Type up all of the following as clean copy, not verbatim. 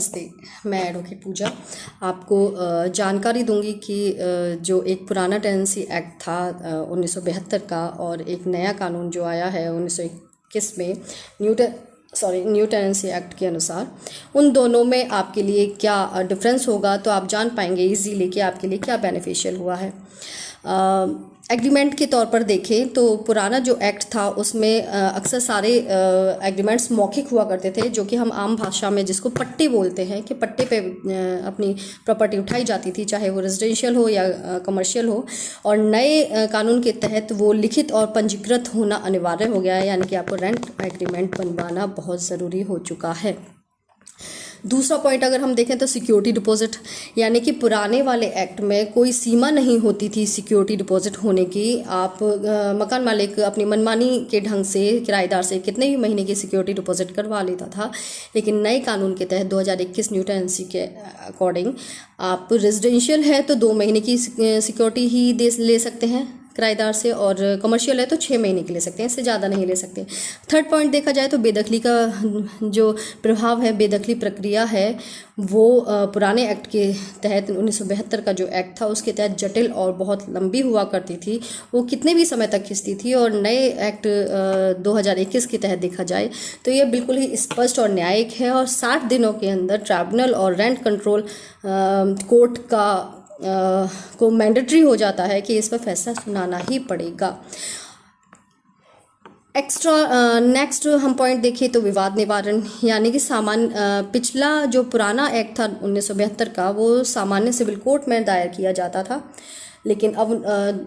नमस्ते, मैं एडवोकेट पूजा आपको जानकारी दूंगी कि जो एक पुराना टेनेंसी एक्ट था 1972 का और एक नया कानून जो आया है 1921 में न्यू टेनेंसी एक्ट के अनुसार, उन दोनों में आपके लिए क्या डिफरेंस होगा, तो आप जान पाएंगे इजीली कि आपके लिए क्या बेनिफिशियल हुआ है। एग्रीमेंट के तौर पर देखें तो पुराना जो एक्ट था उसमें अक्सर सारे एग्रीमेंट्स मौखिक हुआ करते थे, जो कि हम आम भाषा में जिसको पट्टे बोलते हैं कि पट्टे पे अपनी प्रॉपर्टी उठाई जाती थी, चाहे वो रेजिडेंशियल हो या कमर्शियल हो। और नए कानून के तहत वो लिखित और पंजीकृत होना अनिवार्य हो गया है, यानी कि आपको रेंट एग्रीमेंट बनवाना बहुत ज़रूरी हो चुका है। दूसरा पॉइंट अगर हम देखें तो सिक्योरिटी डिपॉजिट, यानी कि पुराने वाले एक्ट में कोई सीमा नहीं होती थी सिक्योरिटी डिपॉजिट होने की। आप मकान मालिक अपनी मनमानी के ढंग से किराएदार से कितने भी महीने की सिक्योरिटी डिपॉजिट करवा लेता था, लेकिन नए कानून के तहत 2021 न्यू टेनेंसी के अकॉर्डिंग आप रेजिडेंशियल है तो 2 महीने की सिक्योरिटी ही ले सकते हैं किराएदार से, और कमर्शियल है तो 6 महीने के ले सकते हैं, इससे ज़्यादा नहीं ले सकते। थर्ड पॉइंट देखा जाए तो बेदखली का जो प्रभाव है, बेदखली प्रक्रिया है, वो पुराने एक्ट के तहत 1972 का जो एक्ट था उसके तहत जटिल और बहुत लंबी हुआ करती थी, वो कितने भी समय तक खिंचती थी। और नए एक्ट 2021 के तहत देखा जाए तो ये बिल्कुल ही स्पष्ट और न्यायिक है, और 60 दिनों के अंदर ट्राइब्यूनल और रेंट कंट्रोल कोर्ट को मैंडेटरी हो जाता है कि इस पर फैसला सुनाना ही पड़ेगा। नेक्स्ट हम पॉइंट देखें तो विवाद निवारण, यानी कि पिछला जो पुराना एक्ट था 1972 का, वो सामान्य सिविल कोर्ट में दायर किया जाता था, लेकिन अब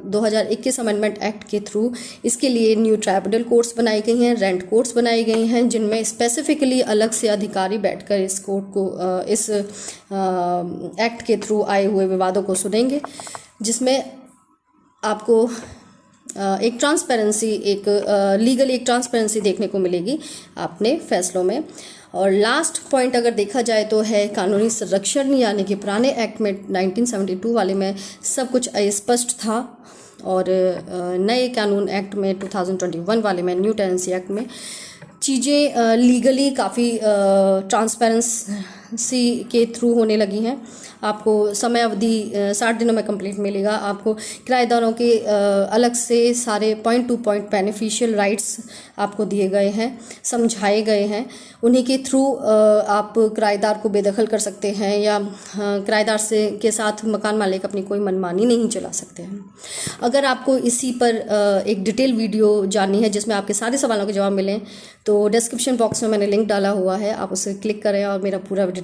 2021 अमेंडमेंट एक्ट के थ्रू इसके लिए न्यू ट्राइब्यूनल कोर्ट्स बनाई गई हैं, रेंट कोर्ट्स बनाई गई हैं, जिनमें स्पेसिफिकली अलग से अधिकारी बैठकर इस कोर्ट को इस एक्ट के थ्रू आए हुए विवादों को सुनेंगे, जिसमें आपको एक ट्रांसपेरेंसी, लीगली एक ट्रांसपेरेंसी देखने को मिलेगी अपने फैसलों में। और लास्ट पॉइंट अगर देखा जाए तो है कानूनी संरक्षण, यानी कि पुराने एक्ट में 1972 वाले में सब कुछ अस्पष्ट था, और नए कानून एक्ट में 2021 वाले में न्यू टेनेंसी एक्ट में चीज़ें लीगली काफ़ी ट्रांसपेरेंसी के थ्रू होने लगी हैं। आपको समय अवधि 60 दिनों में कंप्लीट मिलेगा। आपको किराएदारों के अलग से सारे point two point beneficial rights आपको दिए गए हैं, समझाए गए हैं। उन्हीं के थ्रू आप किराएदार को बेदखल कर सकते हैं, या किराएदार से के साथ मकान मालिक अपनी कोई मनमानी नहीं चला सकते हैं। अगर आपको इसी पर एक डिटेल वीडियो जाननी है जिसमें आपके सारे सवालों के जवाब मिलें, तो डिस्क्रिप्शन बॉक्स में मैंने लिंक डाला हुआ है, आप उसे क्लिक करें और मेरा पूरा डिटेल